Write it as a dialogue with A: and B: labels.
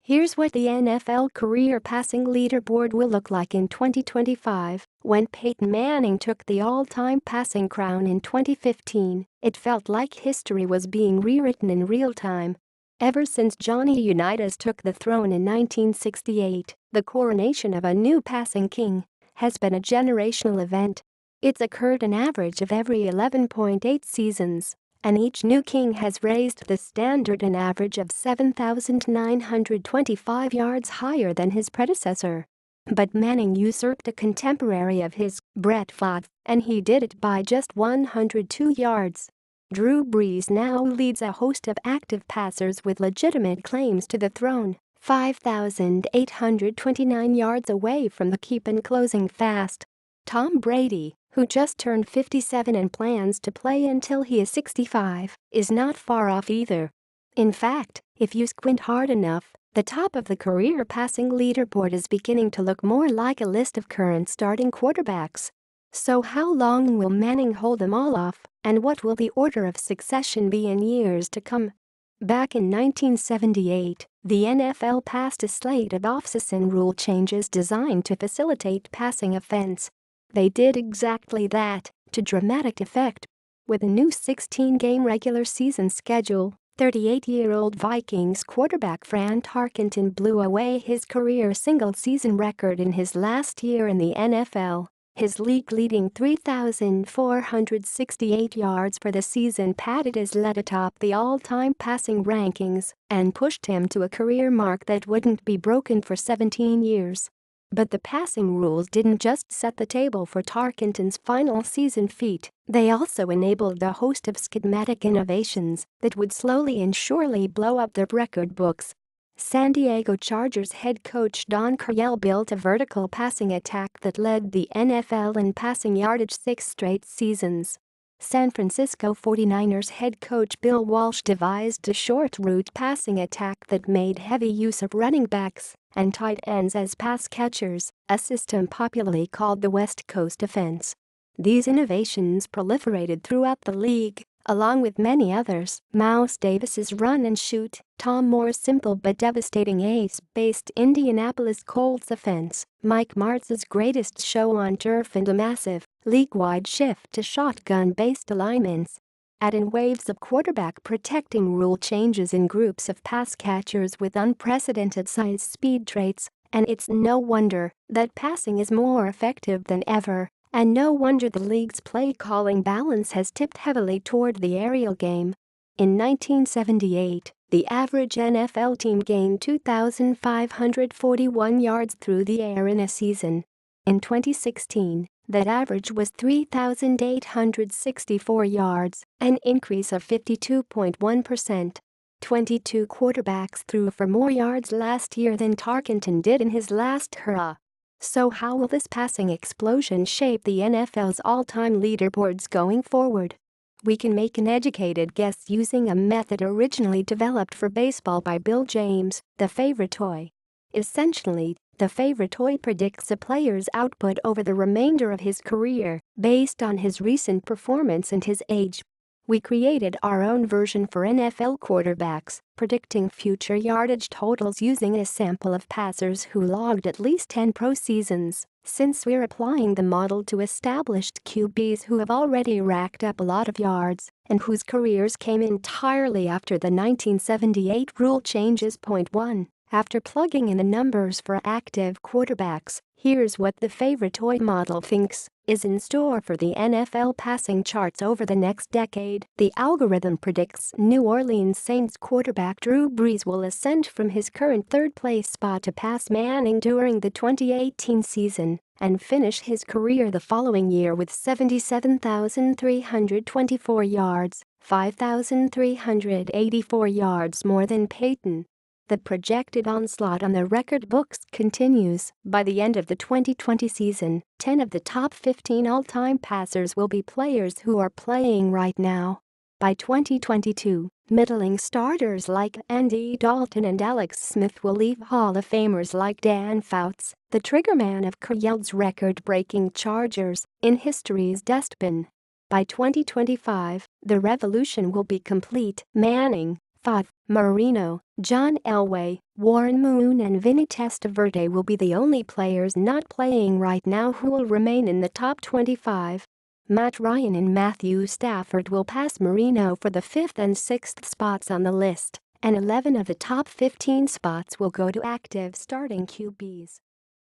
A: Here's what the NFL career passing leaderboard will look like in 2025. When Peyton Manning took the all-time passing crown in 2015, it felt like history was being rewritten in real time. Ever since Johnny Unitas took the throne in 1968, the coronation of a new passing king has been a generational event. It's occurred an average of every 11.8 seasons, and each new king has raised the standard an average of 7,925 yards higher than his predecessor. But Manning usurped a contemporary of his, Brett Favre, and he did it by just 102 yards. Drew Brees now leads a host of active passers with legitimate claims to the throne, 5,829 yards away from the keep and closing fast. Tom Brady, who just turned 57 and plans to play until he is 65, is not far off either. In fact, if you squint hard enough, the top of the career passing leaderboard is beginning to look more like a list of current starting quarterbacks. So how long will Manning hold them all off, and what will the order of succession be in years to come? Back in 1978, the NFL passed a slate of off-season rule changes designed to facilitate passing offense. They did exactly that, to dramatic effect. With a new 16-game regular season schedule, 38-year-old Vikings quarterback Fran Tarkenton blew away his career single-season record in his last year in the NFL. His league-leading 3,468 yards for the season padded his lead atop the all-time passing rankings and pushed him to a career mark that wouldn't be broken for 17 years. But the passing rules didn't just set the table for Tarkenton's final season feat, they also enabled a host of schematic innovations that would slowly and surely blow up their record books. San Diego Chargers head coach Don Coryell built a vertical passing attack that led the NFL in passing yardage 6 straight seasons. San Francisco 49ers head coach Bill Walsh devised a short route passing attack that made heavy use of running backs and tight ends as pass catchers, a system popularly called the West Coast offense. These innovations proliferated throughout the league, along with many others. Mouse Davis's run and shoot, Tom Moore's simple but devastating ace-based Indianapolis Colts offense, Mike Martz's greatest show on turf, and a massive, league-wide shift to shotgun-based alignments. Add in waves of quarterback-protecting rule changes in groups of pass catchers with unprecedented size speed traits, and it's no wonder that passing is more effective than ever. And no wonder the league's play-calling balance has tipped heavily toward the aerial game. In 1978, the average NFL team gained 2,541 yards through the air in a season. In 2016, that average was 3,864 yards, an increase of 52.1%. 22 quarterbacks threw for more yards last year than Tarkenton did in his last hurrah. So how will this passing explosion shape the NFL's all-time leaderboards going forward? We can make an educated guess using a method originally developed for baseball by Bill James, the Favre toy. Essentially, the Favre toy predicts a player's output over the remainder of his career based on his recent performance and his age. We created our own version for NFL quarterbacks, predicting future yardage totals using a sample of passers who logged at least 10 pro seasons, since we're applying the model to established QBs who have already racked up a lot of yards and whose careers came entirely after the 1978 rule changes. Point 1. After plugging in the numbers for active quarterbacks, here's what the Favre toy model thinks is in store for the NFL passing charts over the next decade. The algorithm predicts New Orleans Saints quarterback Drew Brees will ascend from his current third-place spot to pass Manning during the 2018 season and finish his career the following year with 77,324 yards, 5,384 yards more than Peyton. The projected onslaught on the record books continues. By the end of the 2020 season, 10 of the top 15 all-time passers will be players who are playing right now. By 2022, middling starters like Andy Dalton and Alex Smith will leave Hall of Famers like Dan Fouts, the triggerman of Coryell's record-breaking Chargers, in history's dustbin. By 2025, the revolution will be complete. Manning, Favre, Marino, John Elway, Warren Moon and Vinny Testaverde will be the only players not playing right now who will remain in the top 25. Matt Ryan and Matthew Stafford will pass Marino for the 5th and 6th spots on the list, and 11 of the top 15 spots will go to active starting QBs.